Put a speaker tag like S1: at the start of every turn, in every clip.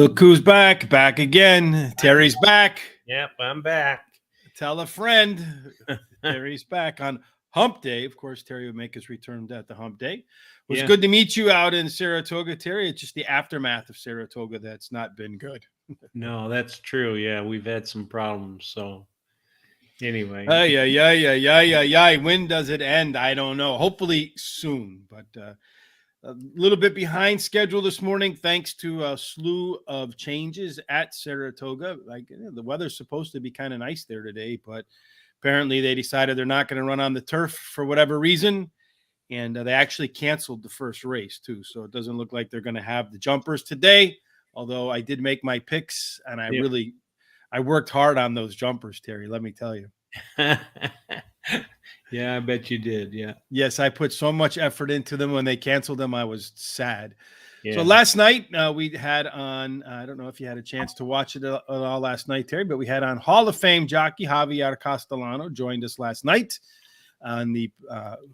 S1: Look who's back again. Terry's back.
S2: Yep, I'm back.
S1: Tell a friend. Terry's back on Hump Day. Of course, Terry would make his return at the Hump Day. It was good to meet you out in Saratoga, Terry. It's just the aftermath of Saratoga that's not been good.
S2: No, that's true. Yeah, we've had some problems. So anyway.
S1: Yeah. When does it end? I don't know. Hopefully soon, but a little bit behind schedule this morning, thanks to a slew of changes at Saratoga. The weather's supposed to be kind of nice there today, but apparently they decided they're not going to run on the turf for whatever reason, and they actually canceled the first race too. So it doesn't look like they're going to have the jumpers today. Although I did make my picks, and I worked hard on those jumpers, Terry. Let me tell you.
S2: Yeah, I bet you did. Yeah.
S1: Yes, I put so much effort into them. When they canceled them, I was sad.
S2: Yeah.
S1: So last night we had on, I don't know if you had a chance to watch it at all last night, Terry, but we had on Hall of Fame jockey Javier Castellano joined us last night on the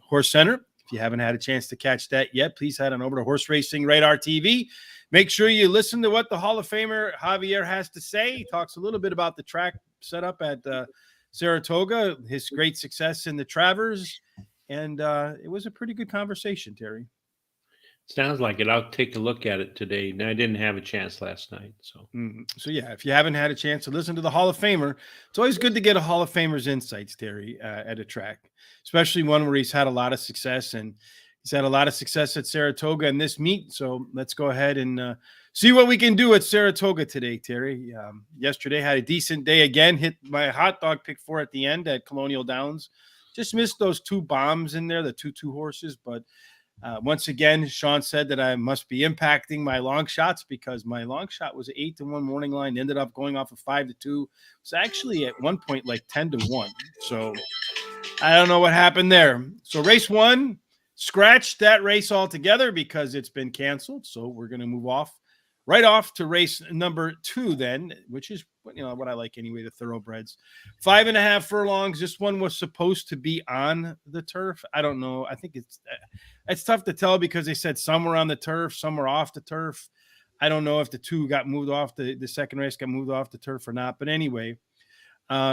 S1: Horse Center. If you haven't had a chance to catch that yet, please head on over to Horse Racing Radar TV. Make sure you listen to what the Hall of Famer Javier has to say. He talks a little bit about the track setup at Saratoga, his great success in the Travers, and it was a pretty good conversation, Terry.
S2: Sounds like it. I'll take a look at it today. I didn't have a chance last night.
S1: So yeah, if you haven't had a chance to listen to the Hall of Famer, it's always good to get a Hall of Famer's insights, Terry, at a track, especially one where he's had a lot of success, and he's had a lot of success at Saratoga in this meet. So let's go ahead and see what we can do at Saratoga today, Terry. Yesterday had a decent day again. Hit my hot dog pick 4 at the end at Colonial Downs. Just missed those 2 bombs in there, the 2-2 horses. But once again, Sean said that I must be impacting my long shots because my long shot was 8-1 morning line. Ended up going off of 5-2. It's actually at one point like 10-1. So I don't know what happened there. So race 1, scratched that race altogether because it's been canceled. So we're going to move right off to race number 2 then, which is what I like anyway, the thoroughbreds. 5.5 furlongs. This one was supposed to be on the turf. I don't know. I think it's tough to tell because they said some were on the turf, some were off the turf. I don't know if the 2 got moved off, the second race got moved off the turf or not. But anyway,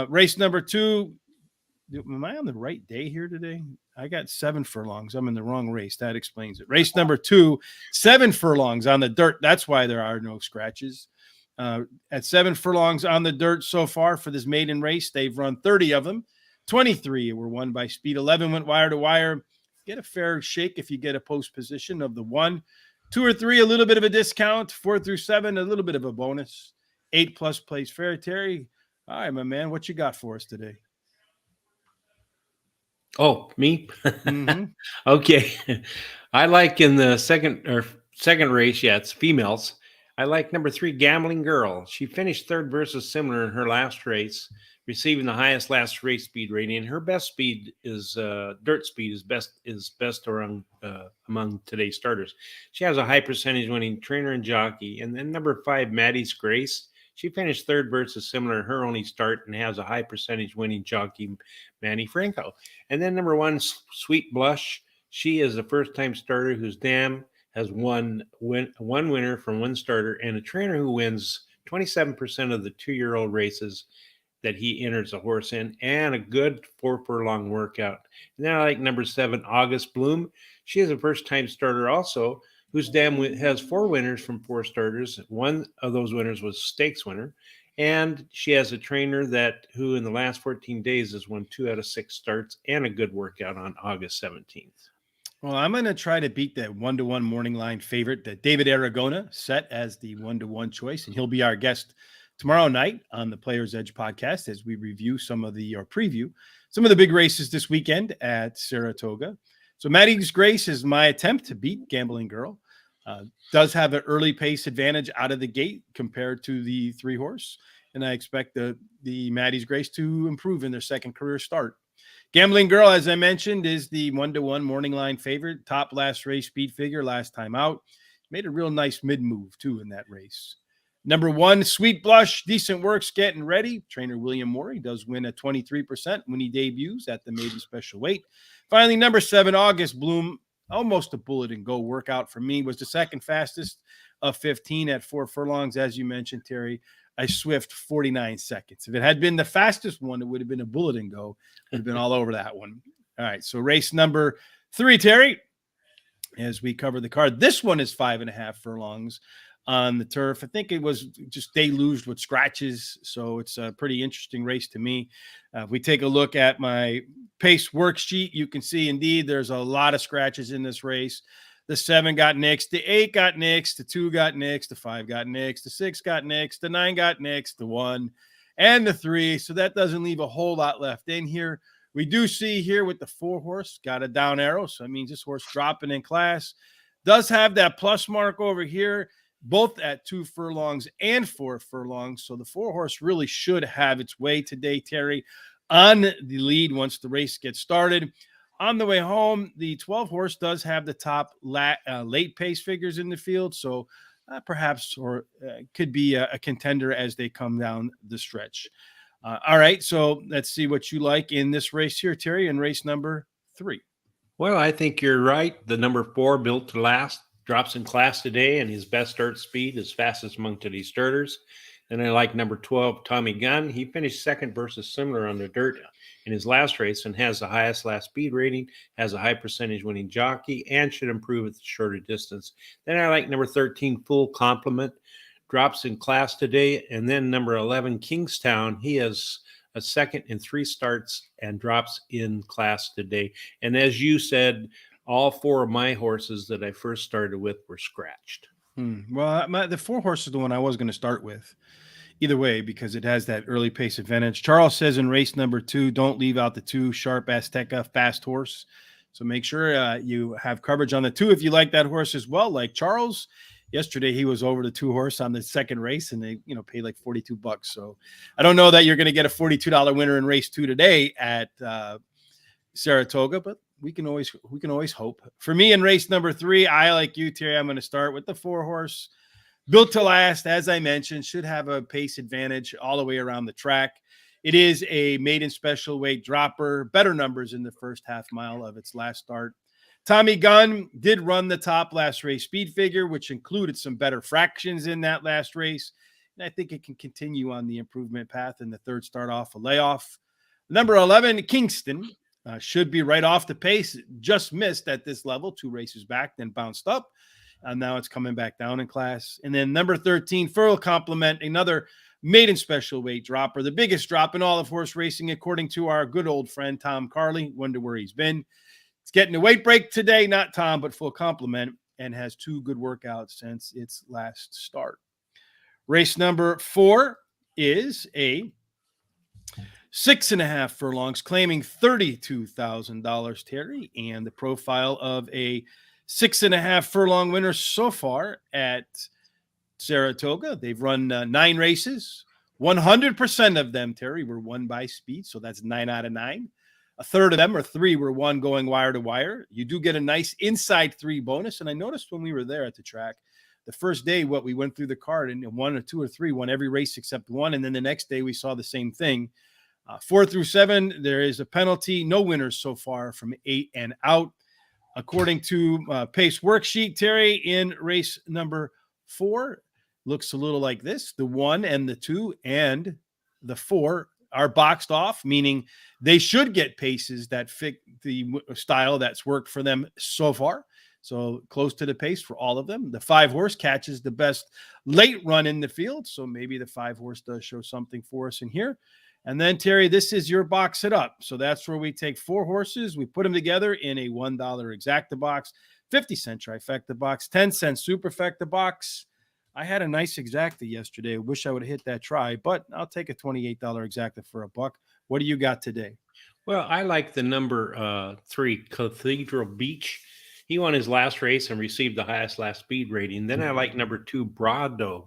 S1: race number 2. Am I on the right day here today? I got 7 furlongs. I'm in the wrong race. That explains it. Race number 2, 7 furlongs on the dirt. That's why there are no scratches. At 7 furlongs on the dirt so far for this maiden race, they've run 30 of them. 23 were won by speed. 11 went wire to wire. Get a fair shake if you get a post position of the 1. 2 or 3, a little bit of a discount. 4 through 7, a little bit of a bonus. 8+ plays fair. Terry, all right, my man, what you got for us today?
S2: Oh, me?
S1: Mm-hmm.
S2: Okay. I like in the second race, it's females. I like number 3, Gambling Girl. She finished 3rd versus similar in her last race, receiving the highest last race speed rating. Her best speed is dirt speed is best among today's starters. She has a high percentage winning trainer and jockey. And then number 5, Maddie's Grace. She finished 3rd versus similar in her only start and has a high percentage winning jockey, Manny Franco. And then number 1, Sweet Blush. She is a first-time starter whose dam has one winner from 1 starter and a trainer who wins 27% of the 2-year-old races that he enters a horse in, and a good 4 furlong workout. And then I like number 7, August Bloom. She is a first-time starter also, whose dam has 4 winners from 4 starters. One of those winners was stakes winner. And she has a trainer who in the last 14 days has won 2 out of 6 starts and a good workout on August 17th.
S1: Well, I'm going to try to beat that 1-1 morning line favorite that David Aragona set as the 1-1 choice. And he'll be our guest tomorrow night on the Players Edge podcast as we preview some of the big races this weekend at Saratoga. So Maddie's Grace is my attempt to beat Gambling Girl. Does have an early pace advantage out of the gate compared to the 3-horse. And I expect the Maddie's Grace to improve in their second career start. Gambling Girl, as I mentioned, is the 1-1 morning line favorite. Top last race speed figure last time out. Made a real nice mid-move, too, in that race. Number 1, Sweet Blush, decent works getting ready. Trainer William Morey does win at 23% when he debuts at the maiden special weight. Finally, number 7, August Bloom, almost a bullet and go workout for me, was the second fastest of 15 at 4 furlongs. As you mentioned, Terry, a swift 49 seconds. If it had been the fastest one, it would have been a bullet and go. Would have been all over that one. All right, so race number 3, Terry, as we cover the card. This one is 5.5 furlongs on the turf. I think it was just deluged with scratches, so it's a pretty interesting race to me. If we take a look at my pace worksheet, you can see indeed there's a lot of scratches in this race. The 7 got nixed, the 8 got nixed, the 2 got nixed, the 5 got nixed, the 6 got nixed, the 9 got nixed, the 1, and the 3. So that doesn't leave a whole lot left in here. We do see here with the 4 horse, got a down arrow. So that means this horse dropping in class. Does have that plus mark over here, both at 2 furlongs and 4 furlongs. So the 4 horse really should have its way today, Terry, on the lead once the race gets started. On the way home, the 12 horse does have the top late pace figures in the field. So perhaps could be a contender as they come down the stretch. All right, so let's see what you like in this race here, Terry, in race number 3.
S2: Well, I think you're right. The number 4, Built to Last, drops in class today, and his best start speed is fastest among today's starters. And I like number 12, Tommy Gunn. He finished second versus similar on the dirt in his last race and has the highest last speed rating, has a high percentage winning jockey, and should improve at the shorter distance. Then I like number 13, Full Complement, drops in class today. And then number 11, Kingstown. He has a second in 3 starts and drops in class today. And as you said, all 4 of my horses that I first started with were scratched.
S1: Well, the 4 horse is the one I was going to start with. Either way, because it has that early pace advantage. Charles says in race number 2, don't leave out the 2, Sharp Azteca, fast horse. So make sure you have coverage on the 2 if you like that horse as well. Like Charles, yesterday he was over the 2 horse on the second race, and they paid like $42. So I don't know that you're going to get a $42 winner in race 2 today at Saratoga, but we can always hope. For me in race number 3, I like you, Terry. I'm going to start with the 4 horse. Built to Last, as I mentioned, should have a pace advantage all the way around the track. It is a maiden special weight dropper, better numbers in the first half mile of its last start. Tommy Gunn did run the top last race speed figure, which included some better fractions in that last race. And I think it can continue on the improvement path in the third start off a layoff. Number 11, Kingston, should be right off the pace. Just missed at this level, 2 races back, then bounced up. Now it's coming back down in class. And then number 13, Full Complement, another maiden special weight dropper, the biggest drop in all of horse racing, according to our good old friend Tom Carley. Wonder where he's been. It's getting a weight break today, not Tom, but Full Complement, and has 2 good workouts since its last start. Race number 4 is a 6.5 furlongs, claiming $32,000, Terry, and the profile of a 6.5 furlong winner so far at Saratoga. They've run 9 races. 100% of them, Terry, were won by speed. So that's 9 out of 9. A third of them, or 3, were won going wire to wire. You do get a nice inside 3 bonus. And I noticed when we were there at the track, the first day, we went through the card, and 1 or 2 or 3 won every race except 1. And then the next day we saw the same thing. 4 through 7, there is a penalty. No winners so far from 8 and out. According to pace worksheet, Terry, in race number 4, looks a little like this. The 1 and the 2 and the 4 are boxed off, meaning they should get paces that fit the style that's worked for them so far. So close to the pace for all of them. The 5 horse catches the best late run in the field. So maybe the 5 horse does show something for us in here. And then, Terry, this is your box it up. So that's where we take 4 horses. We put them together in a $1 exacta box, 50-cent trifecta box, 10-cent superfecta box. I had a nice exacta yesterday. I wish I would have hit that try, but I'll take a $28 exacta for a buck. What do you got today?
S2: Well, I like the number 3, Cathedral Beach. He won his last race and received the highest last speed rating. Then I like number 2, Brado.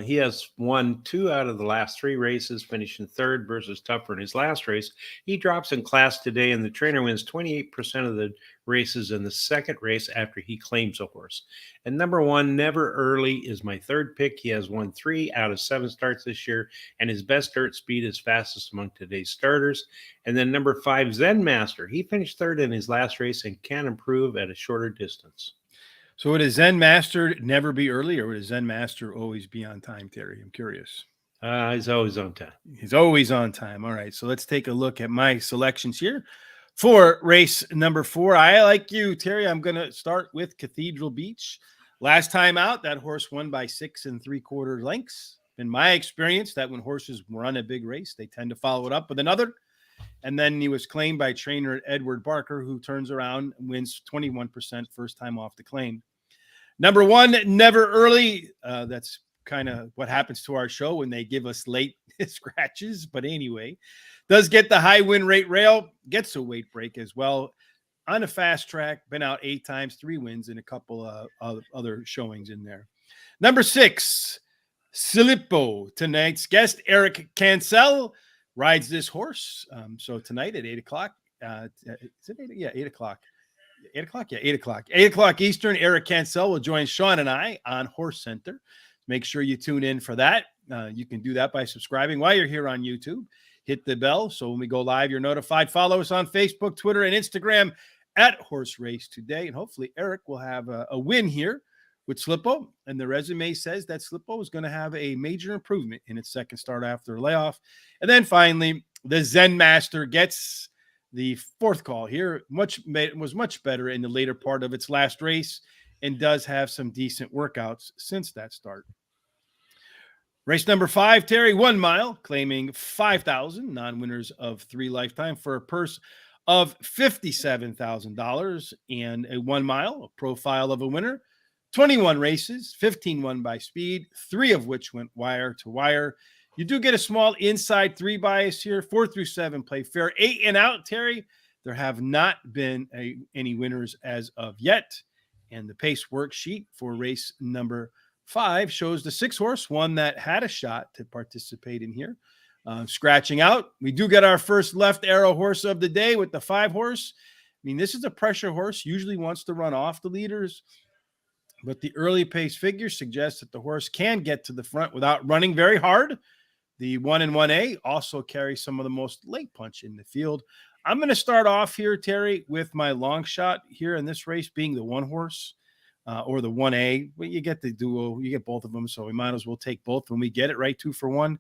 S2: He has won 2 out of the last 3 races, finishing third versus Tougher in his last race. He drops in class today, and the trainer wins 28% of the races in the second race after he claims a horse. And number 1, Never Early, is my third pick. He has won 3 out of 7 starts this year, and his best start speed is fastest among today's starters. And then number 5, Zen Master. He finished third in his last race and can improve at a shorter distance.
S1: So would a Zen master never be early, or would a Zen master always be on time, Terry? I'm curious.
S2: He's always on time.
S1: He's always on time. All right. So let's take a look at my selections here for race number 4. I like you, Terry. I'm going to start with Cathedral Beach. Last time out, that horse won by 6 3/4 lengths. In my experience, that when horses run a big race, they tend to follow it up with another. And then he was claimed by trainer Edward Barker, who turns around and wins 21% first time off the claim. Number 1, Never Early. That's kind of what happens to our show when they give us late scratches. But anyway, does get the high win rate rail, gets a weight break as well. On a fast track, been out 8 times, 3 wins, and a couple of other showings in there. Number 6, Silippo. Tonight's guest, Eric Cancel, rides this horse. So tonight at 8 o'clock, is it 8? Yeah, 8 o'clock. 8 o'clock? Yeah, 8 o'clock. 8 o'clock Eastern, Eric Cancel will join Sean and I on Horse Center. Make sure you tune in for that. You can do that by subscribing while you're here on YouTube. Hit the bell so when we go live, you're notified. Follow us on Facebook, Twitter, and Instagram at Horse Race Today. And hopefully Eric will have a win here with Slippo. And the resume says that Slippo is going to have a major improvement in its second start after a layoff. And then finally, the Zen Master gets the 4th call here. Was much better in the later part of its last race and does have some decent workouts since that start. Race number 5, Terry, 1 mile, claiming 5,000 non-winners of 3 lifetime for a purse of $57,000 and a 1 mile, a profile of a winner. 21 races, 15 won by speed, 3 of which went wire to wire. You do get a small inside 3 bias here. 4 through 7 play fair. 8 and out, Terry. There have not been any winners as of yet. And the pace worksheet for race number 5 shows the 6 horse, one that had a shot to participate in here. Scratching out. We do get our first left arrow horse of the day with the 5 horse. I mean, this is a pressure horse, usually wants to run off the leaders. But the early pace figures suggest that the horse can get to the front without running very hard. The 1 and 1A also carry some of the most late punch in the field. I'm going to start off here, Terry, with my long shot here in this race being the 1 horse or the 1A. Well, you get the duo, you get both of them, so we might as well take both when we get it, right? 2 for 1.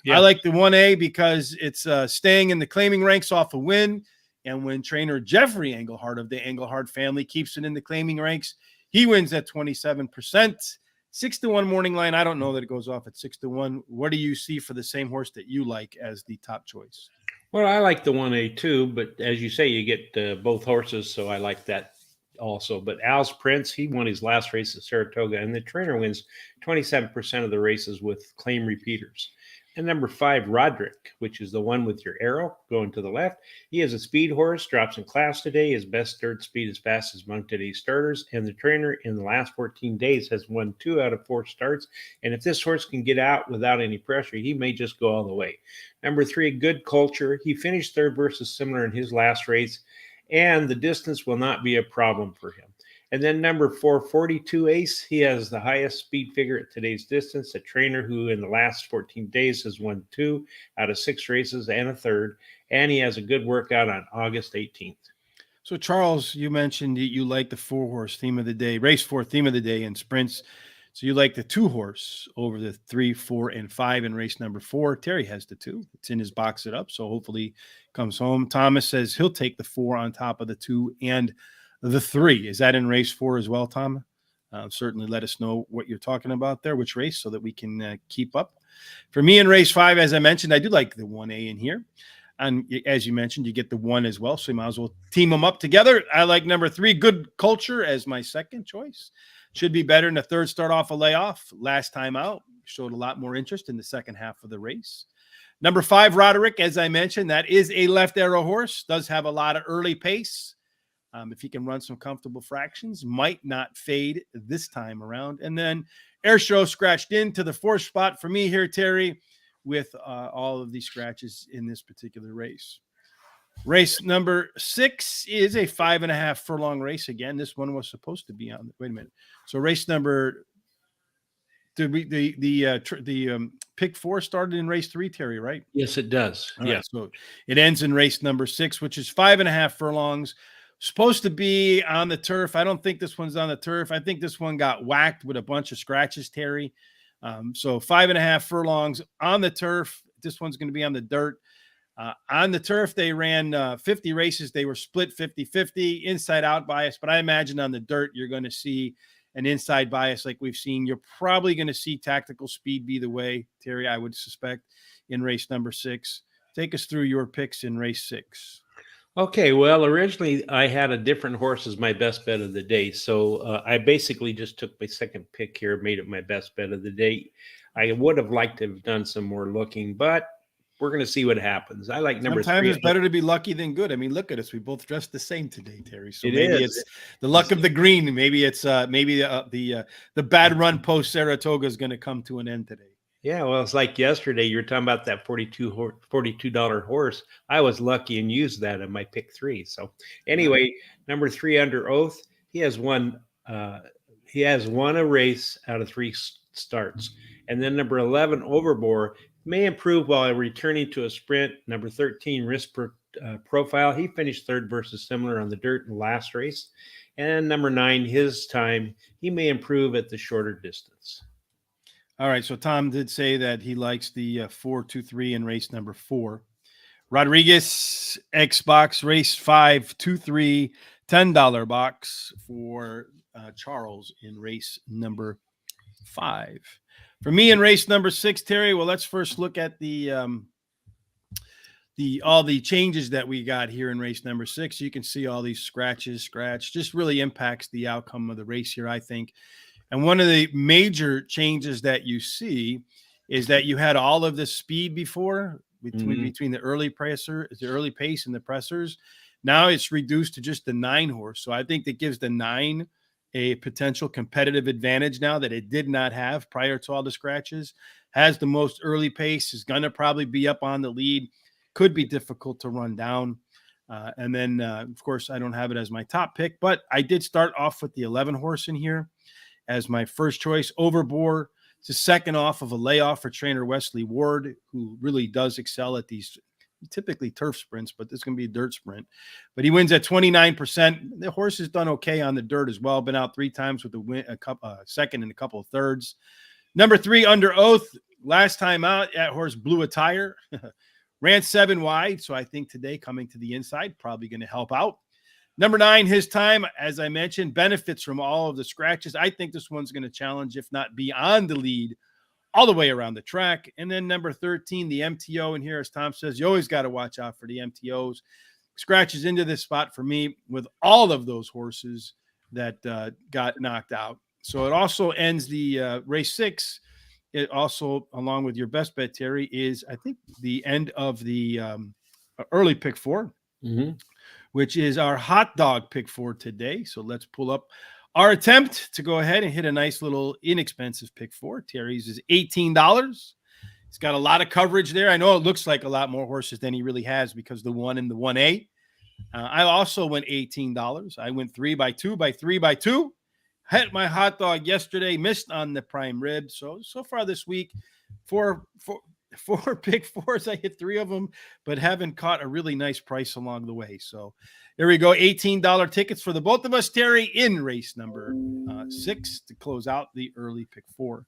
S1: Yeah. I like the 1A because it's staying in the claiming ranks off a win. And when trainer Jeffrey Engelhardt of the Engelhardt family keeps it in the claiming ranks, he wins at 27%. 6 to 1 morning line. I don't know that it goes off at 6 to 1. What do you see for the same horse that you like as the top choice?
S2: Well, I like the 1A too, but as you say, you get both horses, so I like that also. But Al's Prince, he won his last race at Saratoga, and the trainer wins 27% of the races with claim repeaters. And number 5, Roderick, which is the one with your arrow going to the left. He is a speed horse, drops in class today. His best third speed is fast as among today's starters. And the trainer in the last 14 days has won 2 out of 4 starts. And if this horse can get out without any pressure, he may just go all the way. Number 3, Good Culture. He finished 3rd versus similar in his last race, and the distance will not be a problem for him. And then number 4, 42 Ace. He has the highest speed figure at today's distance. A trainer who in the last 14 days has won 2 out of 6 races and a 3rd. And he has a good workout on August 18th.
S1: So, Charles, you mentioned that you like the 4 horse theme of the day, race 4 theme of the day in sprints. So you like the 2 horse over the 3, 4, and 5 in race number 4. Terry has the 2. It's in his box it up. So hopefully comes home. Thomas says he'll take the 4 on top of the 2 and the 3. Is that in race 4 as well, Tom? Certainly let us know what you're talking about there, which race, so that we can keep up. For me in race 5, as I mentioned, I do like the 1A in here. And as you mentioned, you get the 1 as well, so you might as well team them up together. I like number 3, Good Culture, as my second choice. Should be better in the 3rd start off a layoff. Last time out, showed a lot more interest in the second half of the race. Number 5, Roderick, as I mentioned, that is a left arrow horse. Does have a lot of early pace. If he can run some comfortable fractions, might not fade this time around. And then Air Show scratched into the 4th spot for me here, Terry, with all of these scratches in this particular race. Race number 6 is a 5.5 furlong race. Again, this one was supposed to be on. Wait a minute. So race number, the pick 4 started in race 3, Terry, right?
S2: Yes, it does.
S1: All right, so it ends in race number 6, which is 5.5 furlongs. Supposed to be on the turf. I don't think this one's on the turf. I think this one got whacked with a bunch of scratches, Terry. So 5.5 furlongs on the turf. This one's going to be on the dirt. On the turf, they ran 50 races. They were split 50-50, inside-out bias. But I imagine on the dirt, you're going to see an inside bias like we've seen. You're probably going to see Tactical Speed be the way, Terry, I would suspect, in race number 6. Take us through your picks in race 6.
S2: Okay, well, originally I had a different horse as my best bet of the day. So I basically just took my second pick here, made it my best bet of the day. I would have liked to have done some more looking, but we're going to see what happens. I like number
S1: Sometimes
S2: 3.
S1: it's better to be lucky than good. I mean, look at us. We both dressed the same today, Terry. So
S2: It
S1: maybe
S2: is.
S1: it's the luck of the green. Maybe it's the bad run post Saratoga is going to come to an end today.
S2: Yeah, well, it's like yesterday. You were talking about that $42 horse. I was lucky and used that in my pick 3. So anyway, number 3 Under Oath. He has won. He has won a race out of 3 starts, and then number 11 Overbore may improve while returning to a sprint. Number 13 Risk Profile. He finished 3rd versus Similar on the dirt in the last race, and number 9 His Time. He may improve at the shorter distance.
S1: All right, so Tom did say that he likes the 4-2-3 in race number 4. Rodriguez Xbox race 5-2-3 $10 box for Charles in race number 5. For me in race number 6, Terry, well, let's first look at all the changes that we got here in race number 6. You can see all these scratch just really impacts the outcome of the race here, I think. And one of the major changes that you see is that you had all of the speed before between the early pace and the pressers. Now it's reduced to just the 9 horse. So I think that gives the 9 a potential competitive advantage now that it did not have prior to all the scratches. Has the most early pace, is going to probably be up on the lead. Could be difficult to run down. And then, of course, I don't have it as my top pick, but I did start off with the 11 horse in here as my first choice. Overbore. It's a second off of a layoff for trainer Wesley Ward, who really does excel at these typically turf sprints, but this is going to be a dirt sprint. But he wins at 29%. The horse has done okay on the dirt as well. Been out 3 times with a second and a couple of thirds. Number 3, Under Oath. Last time out, that horse blew a tire. Ran 7 wide, so I think today coming to the inside, probably going to help out. Number 9, His Time, as I mentioned, benefits from all of the scratches. I think this one's going to challenge, if not be on the lead, all the way around the track. And then number 13, the MTO. And here, as Tom says, you always got to watch out for the MTOs. Scratches into this spot for me with all of those horses that got knocked out. So it also ends the race 6. It also, along with your best bet, Terry, is, I think, the end of the early pick 4. Which is our hot dog pick for today. So let's pull up our attempt to go ahead and hit a nice little inexpensive pick 4. Terry's is $18. It's got a lot of coverage there. I know it looks like a lot more horses than he really has because the 1 and the 1A. I also went $18. I went 3x2 by 3x2. Hit my hot dog yesterday, missed on the prime rib. So far this week, four pick 4s. I hit 3 of them, but haven't caught a really nice price along the way. So there we go. $18 tickets for the both of us, Terry, in race number 6 to close out the early pick 4.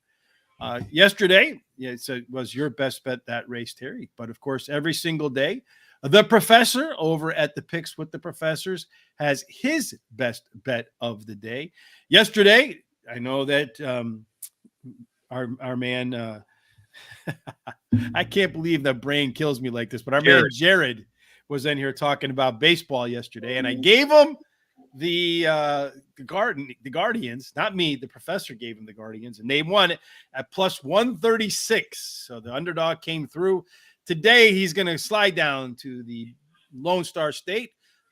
S1: Yesterday, it was your best bet, that race, Terry. But of course, every single day, the professor over at the Picks with the Professors has his best bet of the day. Yesterday, I know that our man, I can't believe the brain kills me like this, but our man Jared was in here talking about baseball yesterday, and I gave him the Guardians, not me. The professor gave him the Guardians, and they won it at plus 136. So the underdog came through. Today, he's going to slide down to the Lone Star State.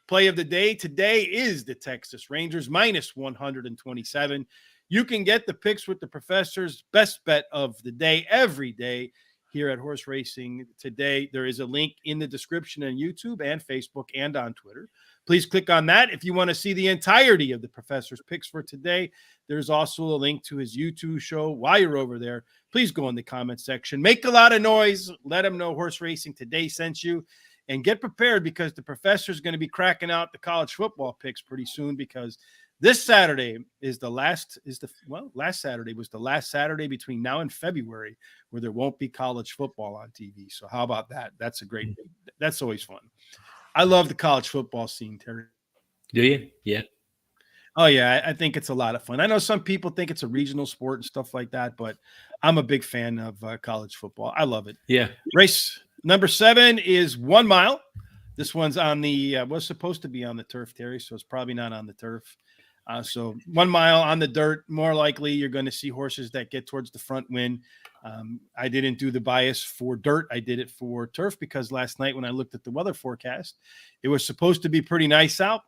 S1: Play of the day today is the Texas Rangers, minus 127. You can get the Picks with the Professors best bet of the day every day here at Horse Racing Today. There is a link in the description on YouTube and Facebook and on Twitter. Please click on that. If you want to see the entirety of the Professor's picks for today, there's also a link to his YouTube show. While you're over there, please go in the comment section. Make a lot of noise. Let them know Horse Racing Today sent you. And get prepared because the professor is going to be cracking out the college football picks pretty soon, because this Saturday is last Saturday was the last Saturday between now and February where there won't be college football on TV. So how about that? That's always fun. I love the college football scene, Terry.
S2: Do you? Yeah.
S1: Oh, yeah, I think it's a lot of fun. I know some people think it's a regional sport and stuff like that, but I'm a big fan of college football. I love it.
S2: Yeah.
S1: Race number 7 is 1 mile. This one's on the was supposed to be on the turf, Terry, so it's probably not on the turf. So 1 mile on the dirt, more likely you're going to see horses that get towards the front win. I didn't do the bias for dirt. I did it for turf because last night when I looked at the weather forecast, it was supposed to be pretty nice out.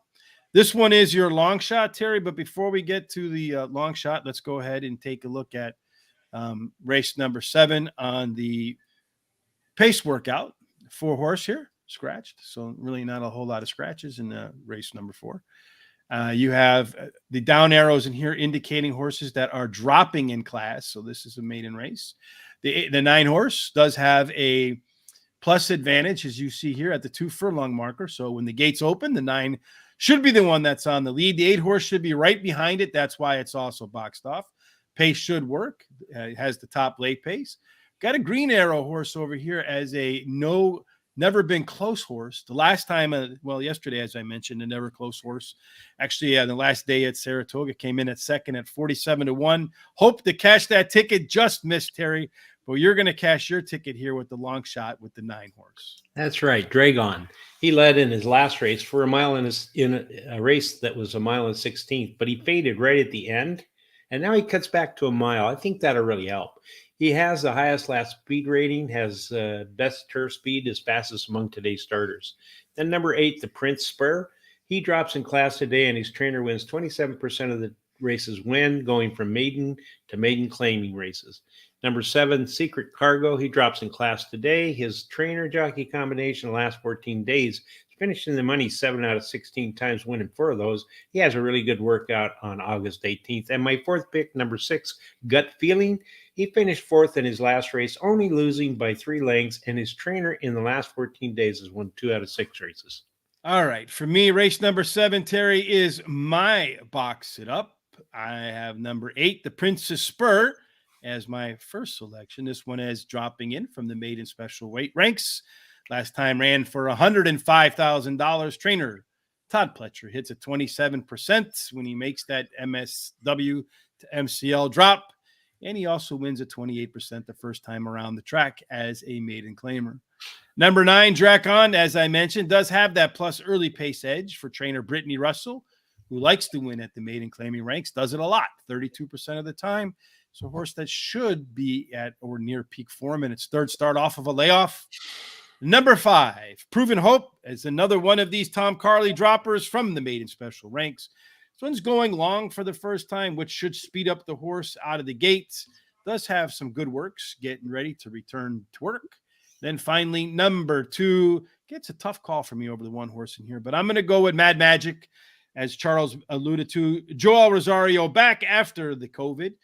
S1: This one is your long shot, Terry. But before we get to the long shot, let's go ahead and take a look at race number 7 on the pace workout. 4 horse here, scratched. So really not a whole lot of scratches in race number 4. You have the down arrows in here indicating horses that are dropping in class. So this is a maiden race. The 9 horse does have a plus advantage, as you see here, at the 2 furlong marker. So when the gates open, the 9 should be the one that's on the lead. The 8 horse should be right behind it. That's why it's also boxed off. Pace should work. It has the top late pace. Got a green arrow horse over here as a never been close horse. The last time, yesterday, as I mentioned, a never close horse. Actually, the last day at Saratoga came in at second at 47-1. Hope to cash that ticket. Just missed, Terry. But you're going to cash your ticket here with the long shot with the 9 horse.
S2: That's right. Dragon. He led in his last race for a mile in a race that was a mile and 16th, but he faded right at the end. And now he cuts back to a mile. I think that'll really help. He has the highest last speed rating, has best turf speed, is fastest among today's starters. Then number 8, the Prince Spur. He drops in class today, and his trainer wins 27% of the races win, going from maiden to maiden claiming races. Number 7, Secret Cargo. He drops in class today. His trainer jockey combination the last 14 days finished in the money 7 out of 16 times, winning 4 of those. He has a really good workout on August 18th. And my 4th pick, number 6, Gut Feeling. He finished 4th in his last race, only losing by 3 lengths. And his trainer in the last 14 days has won 2 out of 6 races.
S1: All right. For me, race number 7, Terry, is my box it up. I have number 8, the Princess Spur, as my first selection. This one is dropping in from the maiden special weight ranks. Last time ran for $105,000. Trainer Todd Pletcher hits at 27% when he makes that MSW to MCL drop. And he also wins at 28% the first time around the track as a maiden claimer. Number 9, Dracon, as I mentioned, does have that plus early pace edge for trainer Brittany Russell, who likes to win at the maiden claiming ranks, does it a lot, 32% of the time. So a horse that should be at or near peak form in its 3rd start off of a layoff. Number 5, Proven Hope, is another one of these Tom Carley droppers from the maiden special ranks. This one's going long for the first time, which should speed up the horse out of the gates. Does have some good works, getting ready to return to work. Then finally, number 2, gets a tough call for me over the 1 horse in here, but I'm going to go with Mad Magic, as Charles alluded to. Joel Rosario back after the COVID.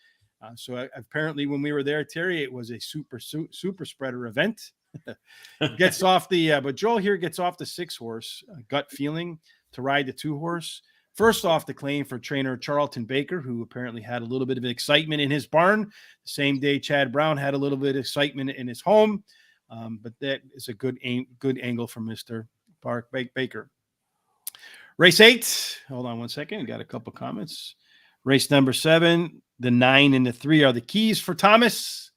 S1: So apparently when we were there, Terry, it was a super spreader event. Gets off but Joel here gets off the 6 horse, Gut Feeling, to ride the 2 horse. First off the claim for trainer Charlton Baker, who apparently had a little bit of excitement in his barn. The same day Chad Brown had a little bit of excitement in his home. But that is a good angle from Mr. Park Baker. Race 8. Hold on one second. Got a couple comments. Race number 7, the 9 and the 3 are the keys for Thomas.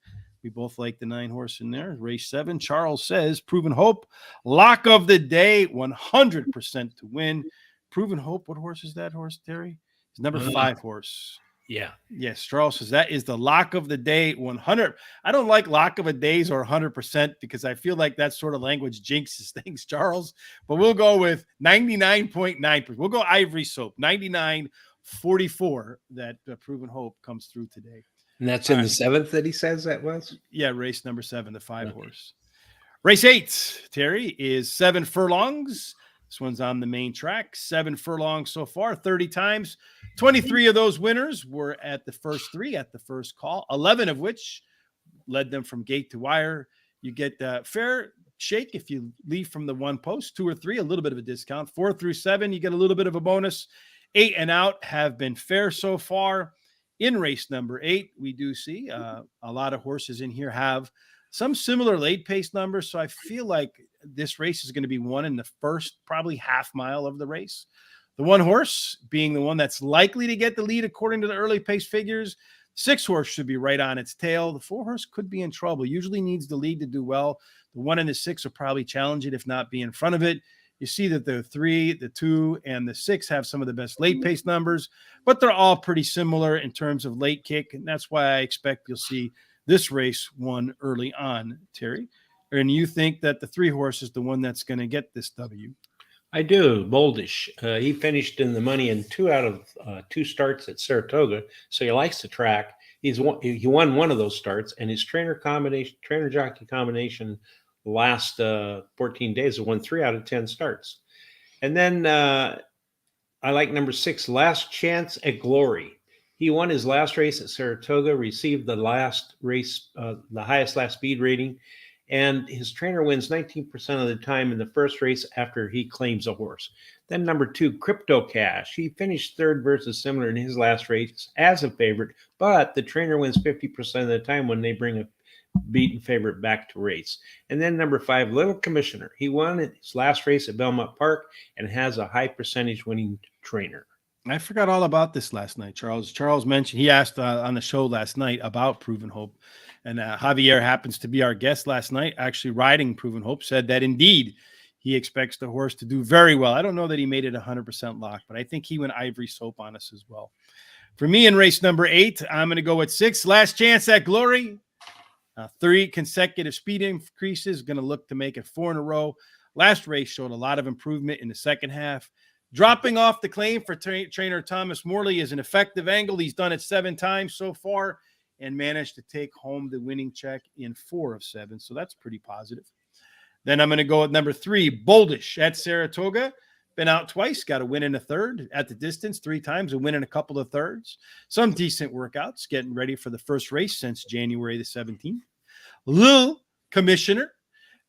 S1: We both like the 9 horse in there. Race 7, Charles says, Proven Hope, lock of the day, 100% to win. Proven Hope, what horse is that horse, Terry? It's number 5 horse.
S2: Yeah.
S1: Yes, Charles says that is the lock of the day, 100. I don't like lock of a days or 100% because I feel like that sort of language jinxes things, Charles. But we'll go with 99.9%. We'll go Ivory Soap, 99.44 that Proven Hope comes through today.
S2: And that's in the 7th that he says that was?
S1: Yeah, race number 7, the 5 horse. Race 8, Terry, is 7 furlongs. This one's on the main track. 7 furlongs so far, 30 times. 23 of those winners were at the first 3 at the first call, 11 of which led them from gate to wire. You get fair shake if you leave from the one post. 2 or 3, a little bit of a discount. 4 through 7, you get a little bit of a bonus. 8 and out have been fair so far. In race number 8, we do see a lot of horses in here have some similar late pace numbers. So I feel like this race is going to be won in the first probably half mile of the race. The one horse being the one that's likely to get the lead according to the early pace figures. 6 horse should be right on its tail. The 4 horse could be in trouble. Usually needs the lead to do well. The 1 and the 6 will probably challenge it, if not be in front of it. You see that the 3, the 2, and the 6 have some of the best late pace numbers, but they're all pretty similar in terms of late kick. And that's why I expect you'll see this race won early on, Terry. And you think that the 3 horse is the one that's going to get this W?
S2: I do. Boldish. He finished in the money in 2 out of 2 starts at Saratoga, so he likes the track. He won one of those starts, and his trainer jockey combination the last 14 days have won 3 out of 10 starts. And then I like number 6, Last Chance at Glory. He won his last race at Saratoga, received the last race, the highest last speed rating, and his trainer wins 19% of the time in the first race after he claims a horse. Then number 2, Crypto Cash. He finished 3rd versus Similar in his last race as a favorite, but the trainer wins 50% of the time when they bring a beaten favorite back to race. And then number 5, Little Commissioner. He won his last race at Belmont Park and has a high percentage winning trainer.
S1: I forgot all about this last night, Charles. Charles mentioned, he asked on the show last night about Proven Hope. And Javier happens to be our guest last night, actually riding Proven Hope, said that indeed he expects the horse to do very well. I don't know that he made it 100% lock, but I think he went Ivory Soap on us as well. For me in race number 8, I'm going to go with 6, Last Chance at Glory. 3 consecutive speed increases, going to look to make it 4 in a row. Last race showed a lot of improvement in the second half. Dropping off the claim for trainer Thomas Morley is an effective angle. He's done it 7 times so far and managed to take home the winning check in 4 of 7. So that's pretty positive. Then I'm going to go with number 3, Boldish at Saratoga. Been out twice, got a win in a third at the distance, 3 times, a win in a couple of thirds. Some decent workouts, getting ready for the first race since January the 17th. Lil Commissioner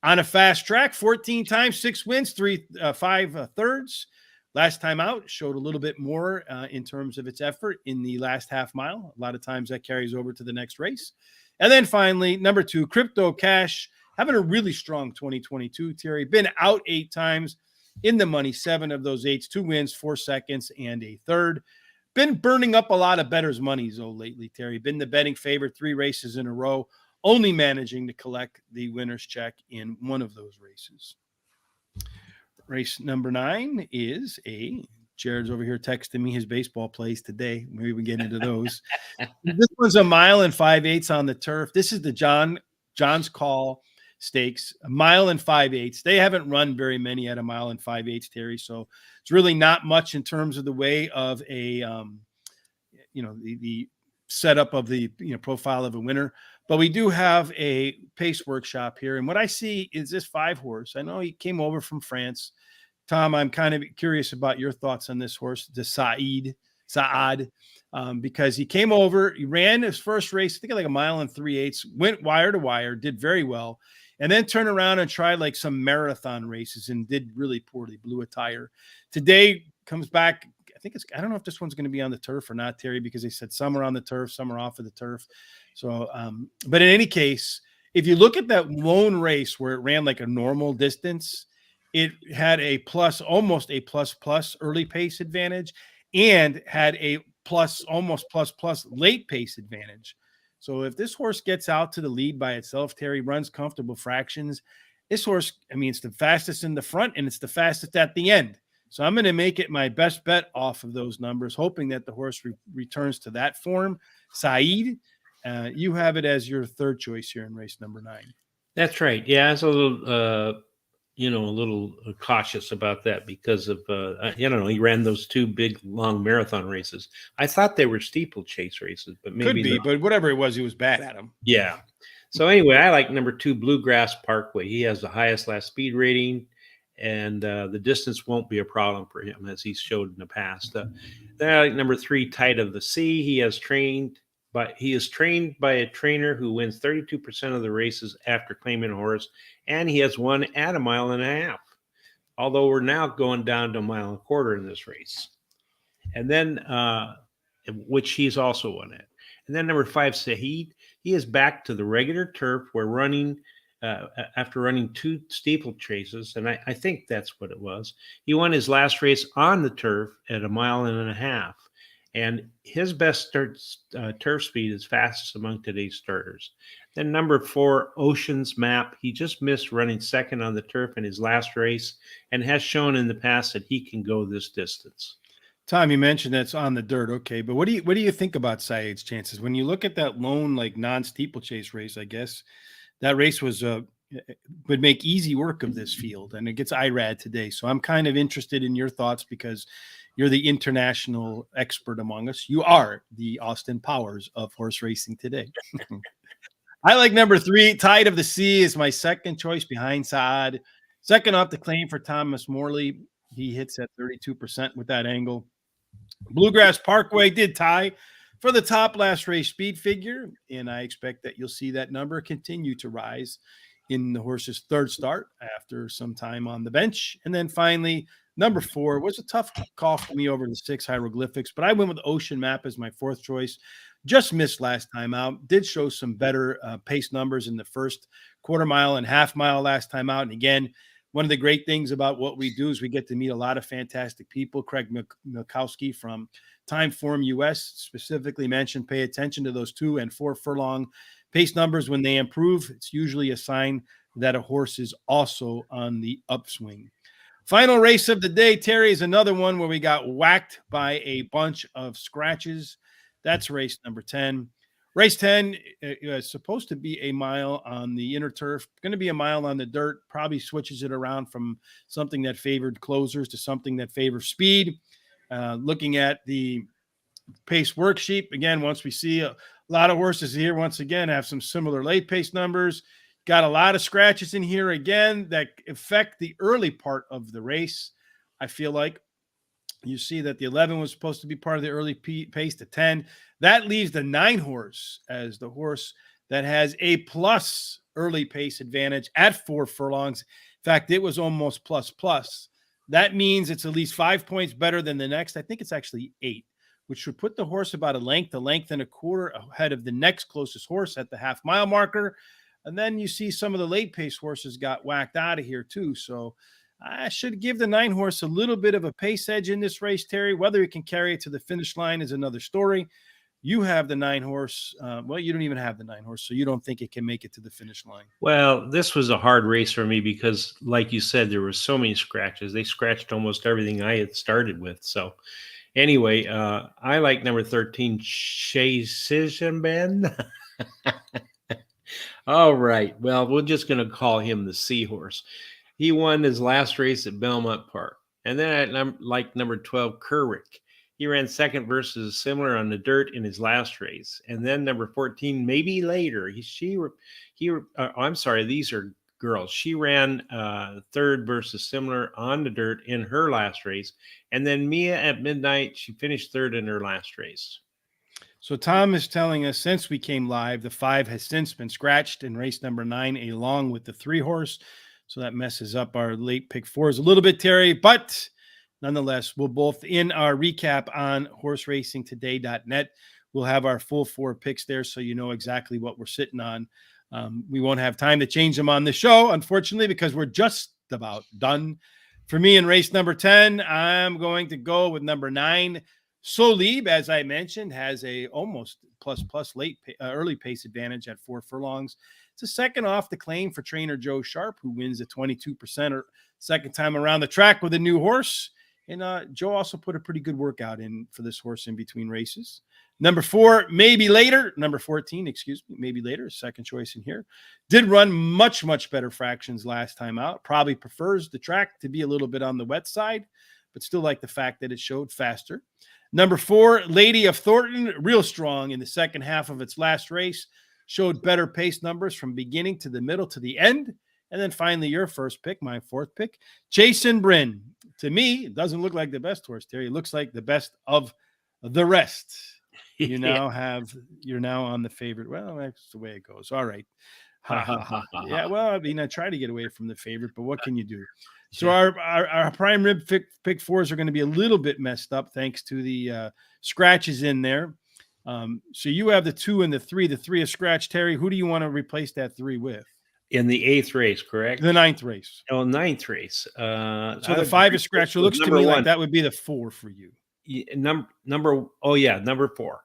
S1: on a fast track, 14 times, 6 wins, 5 thirds. Last time out, showed a little bit more in terms of its effort in the last half mile. A lot of times that carries over to the next race. And then finally, number 2, Crypto Cash, having a really strong 2022, Terry. Been out 8 times, in the money, 7 of those 8s, 2 wins, 4 seconds, and a third. Been burning up a lot of bettors' monies, lately, Terry. Been the betting favorite 3 races in a row, only managing to collect the winner's check in 1 of those races. Race number 9 is Jared's over here texting me his baseball plays today. Maybe we get into those. This one's 1 mile and 5/8 on the turf. This is the John's Call Stakes, 1 mile and 5/8. They haven't run very many at 1 mile and 5/8, Terry. So it's really not much in terms of the way of a, the setup of the profile of a winner. But we do have a pace workshop here. And what I see is this 5 horse. I know he came over from France. Tom, I'm kind of curious about your thoughts on this horse, the Saad, because he came over, he ran his first race, I think like 1 mile and 3/8, went wire to wire, did very well, and then turned around and tried like some marathon races and did really poorly, blew a tire. Today comes back. I don't know if this one's going to be on the turf or not, Terry, because they said some are on the turf, some are off of the turf. So, but in any case, if you look at that lone race where it ran like a normal distance, it had almost a plus early pace advantage and had a almost plus late pace advantage. So if this horse gets out to the lead by itself, Terry, runs comfortable fractions, this horse, it's the fastest in the front and it's the fastest at the end. So I'm going to make it my best bet off of those numbers, hoping that the horse returns to that form. Saeed, you have it as your 3rd choice here in race number 9.
S2: That's right. Yeah, I was a little cautious about that because of, he ran those 2 big, long marathon races. I thought they were steeplechase races, but maybe
S1: could be, but whatever it was, he was bad at them.
S2: Yeah. So anyway, I like number 2, Bluegrass Parkway. He has the highest last speed rating, and the distance won't be a problem for him, as he's showed in the past. Then I like number 3, Tide of the Sea. He has trained but he is trained by a trainer who wins 32% of the races after claiming a horse, and he has won at a mile and a half. Although we're now going down to a mile and a quarter in this race. And then, which he's also won at. And then number 5, Sahid, he is back to the regular turf where running, after running 2 steeplechases, and I think that's what it was. He won his last race on the turf at a mile and a half. And his best turf speed is fastest among today's starters. Then number 4, Ocean's Map. He just missed running second on the turf in his last race and has shown in the past that he can go this distance.
S1: Tom, you mentioned that's on the dirt, okay, but what do you think about Saeed's chances when you look at that lone like non-steeplechase race? I guess that race was would make easy work of this field, and it gets IRAD today. So I'm kind of interested in your thoughts because you're the international expert among us. You are the Austin Powers of horse racing today. I like number 3, Tide of the Sea is my second choice behind Saad. Second off the claim for Thomas Morley. He hits at 32% with that angle. Bluegrass Parkway did tie for the top last race speed figure, and I expect that you'll see that number continue to rise in the horse's third start after some time on the bench. And then finally, number 4 was a tough call for me over the 6 hieroglyphics, but I went with Ocean Map as my 4th choice. Just missed last time out. Did show some better pace numbers in the first quarter mile and half mile last time out. And again, one of the great things about what we do is we get to meet a lot of fantastic people. Craig Milkowski from Timeform US specifically mentioned, pay attention to those 2 and 4 furlong pace numbers. When they improve, it's usually a sign that a horse is also on the upswing. Final race of the day, Terry, is another one where we got whacked by a bunch of scratches. That's race number 10. Race 10 is supposed to be a mile on the inner turf, going to be a mile on the dirt, probably switches it around from something that favored closers to something that favors speed. Looking at the pace worksheet, again, once we see a lot of horses here, once again, have some similar late pace numbers. Got a lot of scratches in here again that affect the early part of the race. I feel like you see that the 11 was supposed to be part of the early pace to 10. That leaves the 9 horse as the horse that has a plus early pace advantage at 4 furlongs. In fact, it was almost plus. That means it's at least 5 points better than the next. I think it's actually 8, which would put the horse about a length and a quarter ahead of the next closest horse at the half mile marker. And then you see some of the late pace horses got whacked out of here too. So I should give the 9 horse a little bit of a pace edge in this race, Terry. Whether it can carry it to the finish line is another story. You have the 9 horse. Well, you don't even have the 9 horse, so you don't think it can make it to the finish line.
S2: Well, this was a hard race for me because, like you said, there were so many scratches. They scratched almost everything I had started with. So anyway, I like number 13, Shasian Ben. All right. Well, we're just going to call him the Seahorse. He won his last race at Belmont Park. And then I like number 12, Kerwick. He ran second versus similar on the dirt in his last race. And then number 14, Maybe Later. I'm sorry, these are girls. She ran third versus similar on the dirt in her last race. And then Mia at Midnight, she finished third in her last race.
S1: So Tom is telling us since we came live, the 5 has since been scratched in race number 9, along with the 3 horse. So that messes up our late pick 4s a little bit, Terry. But nonetheless, we'll both in our recap on horseracingtoday.net. We'll have our full 4 picks there so you know exactly what we're sitting on. We won't have time to change them on the show, unfortunately, because we're just about done. For me in race number 10, I'm going to go with number 9. Solib, as I mentioned, has a almost plus late early pace advantage at 4 furlongs. It's a second off the claim for trainer Joe Sharp, who wins at 22% or second time around the track with a new horse. And Joe also put a pretty good workout in for this horse in between races. Number 4, Maybe Later. Number 14, Maybe Later, second choice in here. Did run much better fractions last time out. Probably prefers the track to be a little bit on the wet side, but still like the fact that it showed faster. Number 4, Lady of Thornton, real strong in the second half of its last race. Showed better pace numbers from beginning to the middle to the end. And then finally, your first pick, my 4th pick, Jason Bryn. To me, it doesn't look like the best horse, Terry. It looks like the best of the rest. You
S2: Yeah.
S1: now have you're now on the favorite. Well, that's the way it goes. All right.
S2: Ha,
S1: Ha
S2: ha,
S1: ha
S2: ha,
S1: ha.
S2: ha,
S1: Yeah,
S2: ha.
S1: well, I mean, I try to get away from the favorite, but what can you do? So
S2: Yeah.
S1: our prime rib pick fours are going to be a little bit messed up thanks to the scratches in there. So you have the 2 and the 3. The 3 is scratch, Terry. Who do you want to replace that 3 with?
S2: In the 8th race,
S1: The
S2: correct?
S1: ninth race.
S2: Oh, ninth race.
S1: So
S2: I
S1: the
S2: would
S1: 5 is
S2: replace
S1: scratch. It
S2: with
S1: looks to
S2: number
S1: me like
S2: 1.
S1: that would be the 4 for you.
S2: Oh yeah, number 4.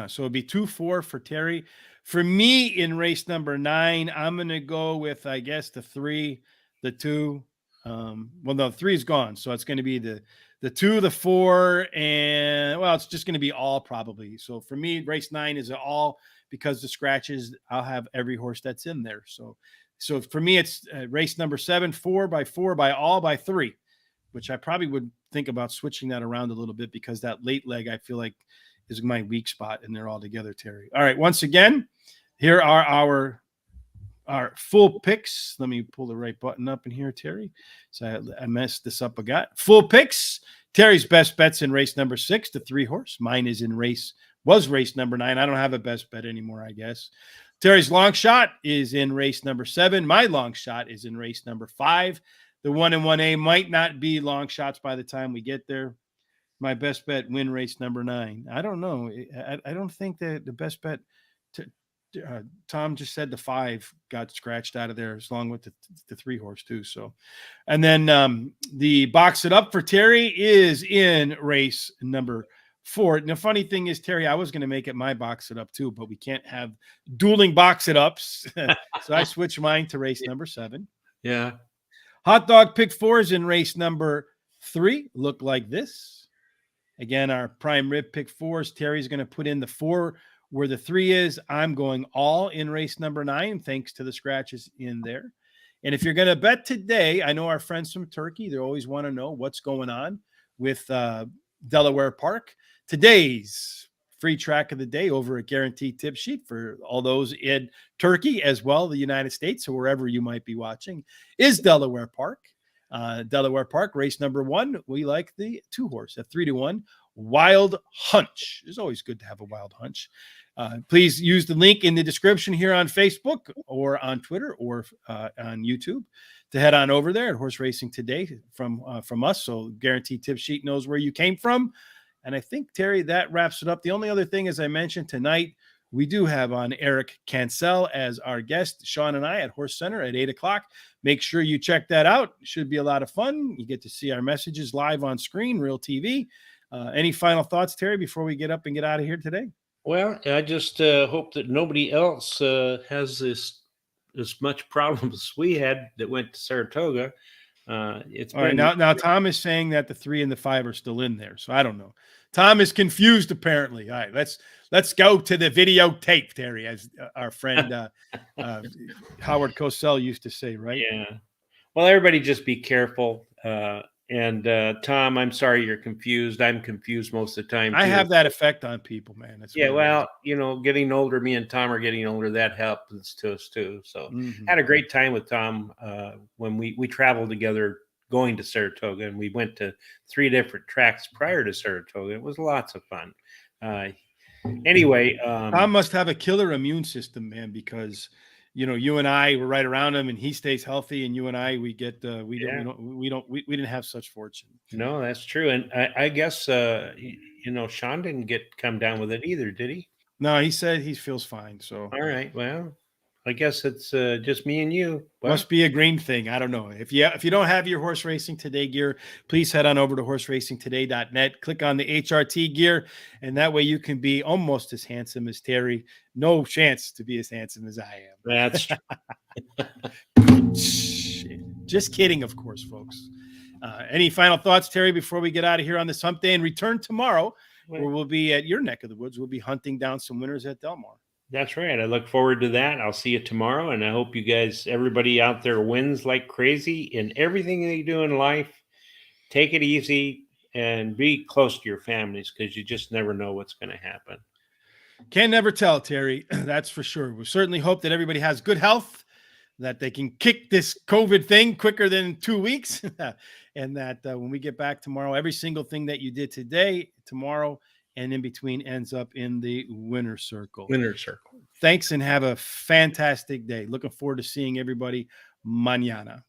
S1: So it'd be 2-4 for Terry. For me in race number 9, I'm gonna go with I guess the 3, the 2. Well, no, 3 is gone, so it's gonna be the 2, the 4, and well, it's just gonna be all probably. So for me, race 9 is an all because the scratches. I'll have every horse that's in there. So for me, it's race number 7, 4 by 4 by all by 3, which I probably would think about switching that around a little bit because that late leg I feel like is my weak spot, and they're all together, Terry. All right, once again, here are our full picks. Let me pull the right button up in here, Terry. So I messed this up. I got full picks. Terry's best bets in race number 6, the 3 horse. Mine is in was race number 9. I don't have a best bet anymore, I guess. Terry's long shot is in race number 7. My long shot is in race number 5. The 1 and 1A might not be long shots by the time we get there. My best bet win race number 9. I don't know. I don't think that the best bet. To, Tom just said the 5 got scratched out of there, along with the 3 horse too. So, and then the box it up for Terry is in race number 4. And the funny thing is, Terry, I was going to make it my box it up too, but we can't have dueling box it ups. So I switched mine to race number 7.
S2: Yeah.
S1: Hot dog pick 4 is in race number 3. Look like this. Again, our prime rib pick 4s. Terry's going to put in the 4 where the 3 is. I'm going all in race number 9, thanks to the scratches in there. And if you're going to bet today, I know our friends from Turkey, they always want to know what's going on with Delaware Park. Today's free track of the day over at Guaranteed Tip Sheet for all those in Turkey as well, the United States, or wherever you might be watching, is Delaware Park. Delaware Park, race number 1. We like the 2 horse at 3-1. Wild Hunch. It's always good to have a wild hunch. Please use the link in the description here on Facebook or on Twitter or on YouTube to head on over there at Horse Racing Today from us. So Guaranteed Tip Sheet knows where you came from. And I think, Terry, that wraps it up. The only other thing, as I mentioned tonight, we do have on Eric Cancel as our guest, Sean and I at Horse Center at 8 o'clock. Make sure you check that out. It should be a lot of fun. You get to see our messages live on screen, real TV. Any final thoughts, Terry, before we get up and get out of here today?
S2: Well, I just hope that nobody else has as much problems as we had that went to Saratoga. It's
S1: All right.
S2: been
S1: Now Tom is saying that the 3 and the 5 are still in there. So I don't know. Tom is confused, apparently. All right, let's go to the videotape, Terry, as our friend Howard Cosell used to say, right?
S2: Yeah. Well, everybody just be careful. And Tom, I'm sorry you're confused. I'm confused most of the time, too.
S1: I have that effect on people, man. That's
S2: Yeah,
S1: what it is.
S2: well, getting older, me and Tom are getting older. That happens to us, too. So
S1: Mhm.
S2: had a great time with Tom when we traveled together going to Saratoga, and we went to 3 different tracks prior to Saratoga. It was lots of fun. Anyway,
S1: Tom must have a killer immune system, man, because you and I were right around him, and he stays healthy, and you and I we didn't have such fortune.
S2: no, that's true. And I guess Sean didn't come down with it either, did he?
S1: No, he said he feels fine. So
S2: All right. Well, I guess it's just me and you. Well,
S1: must be a green thing. I don't know. If you don't have your Horse Racing Today gear, please head on over to horseracingtoday.net. Click on the HRT gear, and that way you can be almost as handsome as Terry. No chance to be as handsome as I am.
S2: that's true.
S1: Just kidding, of course, folks. Any final thoughts, Terry, before we get out of here on this hump day and return tomorrow, where we'll be at your neck of the woods? We'll be hunting down some winners at Del Mar.
S2: That's right. I look forward to that. I'll see you tomorrow, and I hope you guys, everybody out there, wins like crazy in everything that you do in life. Take it easy and be close to your families, because you just never know what's going to happen.
S1: Can never tell, Terry. That's for sure. We certainly hope that everybody has good health, that they can kick this COVID thing quicker than 2 weeks, and that when we get back tomorrow, every single thing that you did today, tomorrow, and in between ends up in the winner's circle.
S2: Winner's circle.
S1: Thanks and have a fantastic day. Looking forward to seeing everybody mañana.